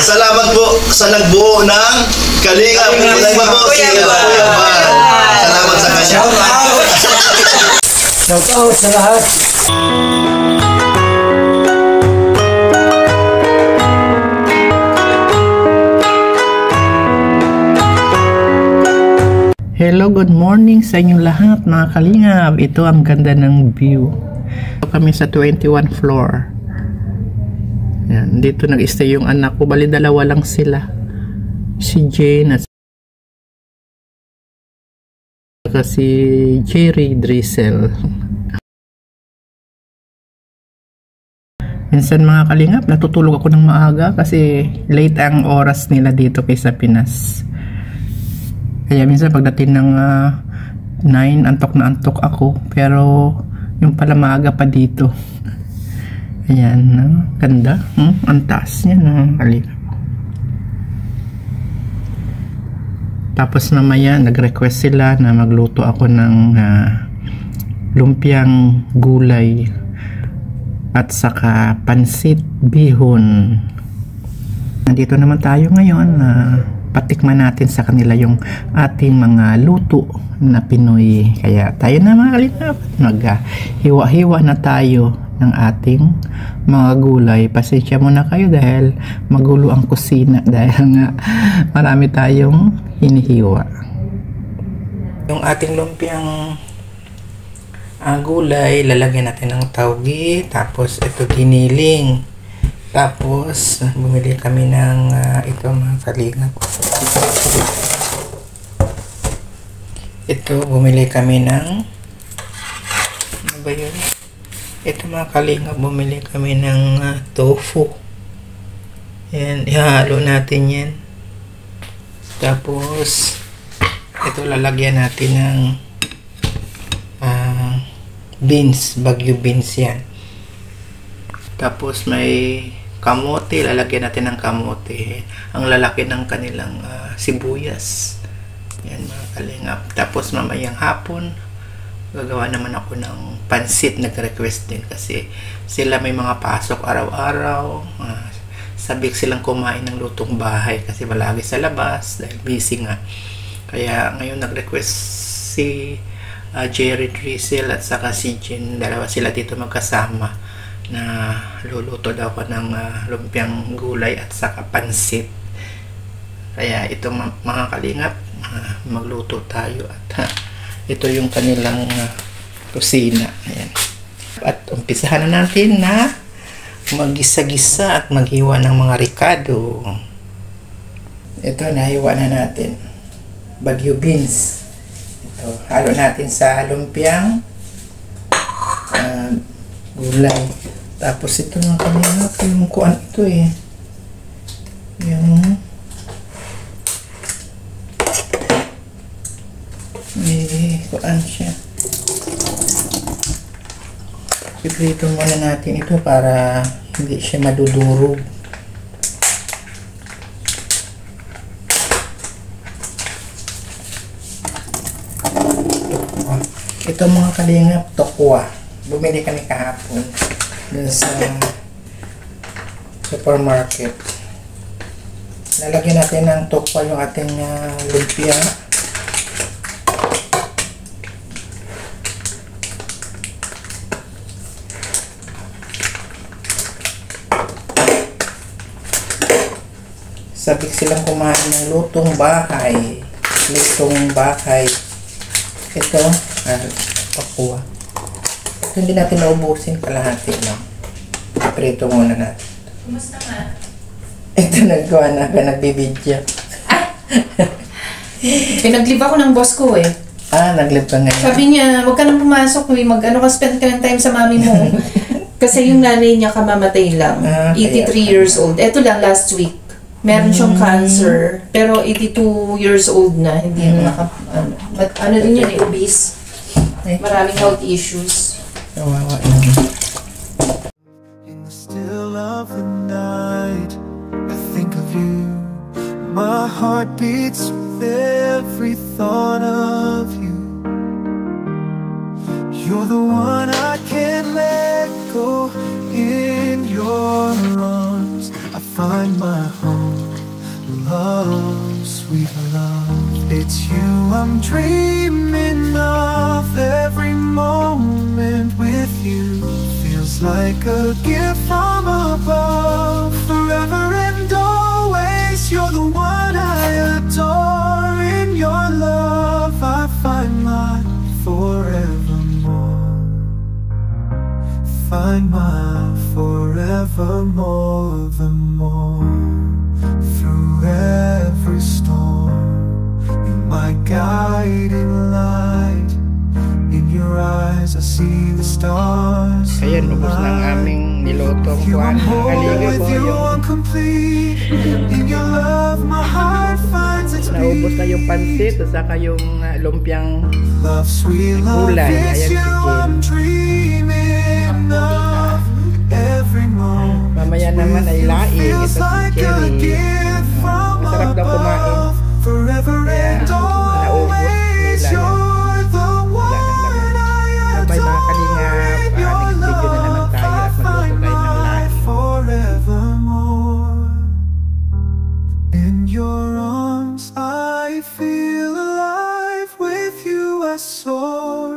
Salamat po sa nagbuo ng Kalingap. Salamat po si Kuya Val. Salamat sa kanya. Shout out sa lahat. Hello, good morning sa inyong lahat mga kalingap. Ito ang ganda ng view. Ito kami sa 21 floor. Yan, dito nag-stay yung anak ko. Bali dalawa lang sila. Si Jane at si Jerry Drizzle. Minsan mga kalingap, natutulog ako ng maaga kasi late ang oras nila dito kaysa Pinas. Kaya minsan pagdating ng 9, antok na antok ako. Pero yung pala maaga pa dito. Ayan, ganda. Ang taas niya ng kalingap. Tapos mamaya nag-request sila na magluto ako ng lumpiang gulay at saka pansit bihon. Nandito naman tayo ngayon na patikman natin sa kanila yung ating mga luto na Pinoy. Kaya tayo na mga kalingap, maghiwa-hiwa na tayo ng ating mga gulay. Pasensya muna kayo dahil magulo ang kusina dahil nga marami tayong hinihiwa. Yung ating lumpiang gulay, lalagyan natin ng tawgi, tapos ito giniling. Tapos, bumili kami ng ito mga kalingap. Ito, bumili kami ng ano ba yun? Ito mga kalingap, bumili kami ng tofu. Yan, ihalo natin yan. Tapos, ito lalagyan natin ng beans, bagyo beans yan. Tapos may kamote, lalagyan natin ng kamote. Ang lalaki ng kanilang sibuyas. Yan mga kalingap. Tapos mamayang hapon, gagawa naman ako ng pansit. Nag-request din kasi sila may mga pasok araw-araw. Sabik silang kumain ng lutong bahay kasi malagi sa labas dahil busy nga. Kaya ngayon nag-request si Jerry Drizzle at saka si Jen. Dalawa sila dito magkasama na luluto daw ko ng lumpiang gulay at saka pansit. Kaya ito mga kalingap, magluto tayo at ito yung kanilang kusina. Ayan. At umpisahan na natin na maggisa-gisa at maghiwa ng mga ricado. Ito, nahiwa na natin. Bagyo beans. Ito, halo natin sa lumpiang gulay. Tapos ito mga kalingap, yung kuan ito yung may kuan siya. Iprito muna natin ito para hindi siya madudurog. Ito mga kalingap, tokwa. Bumili kami kahapon dun sa supermarket. Lalagyan natin ng tokwa yung ating lumpia. Sabik silang kumain ng lutong bahay. Lutong bahay. Ito, tokwa. Ito hindi natin naubusin, kalahati lang. Prito muna natin. Kumusta nga? Ito naggawa na ka, nagbibidya. Pinag-leave ako ng boss ko eh. Nag-leave ka ngayon. Sabi niya, huwag ka nang pumasok, spend ka ng time sa mami mo. Kasi yung nanay niya kamamatay lang. 83 years old. Ito lang last week. Meron siyang cancer. Pero 82 years old na. Hindi but ano din yun obese. Maraming health issues. Kawawa In the still of the night, I think of you. My heart beats with every thought of you. You're the one I can't let go. In your arms I find my home. love, sweet love. It's you I'm dreaming of. Every moment with you feels like a gift from above. Forever and always, you're the one I adore. In your love I find my forevermore. Find my forevermore, the more. Through every storm, you're my guiding light. In your eyes I see the stars. Ayan, ubos na ang aming nilotong You kuwan. I'm whole, Kaliga with po you yung I'm complete. In your love my heart finds its naubos na yung pansit peace. at saka yung lumpiang Love, sweet love, gulay. it's Ayan si you I'm Jen. dreaming of. Every moment Mamaya naman ay laing. Ito feels si like a Cherry. gift from Masarap daw kumain. above. Forever Kaya and naubos always, nila. you're the one I Sabay mga adore. kalingap. In your Next video na naman love tayo I at magluto find tayo ng my laing. forevermore. In your arms I feel alive. With you I soar.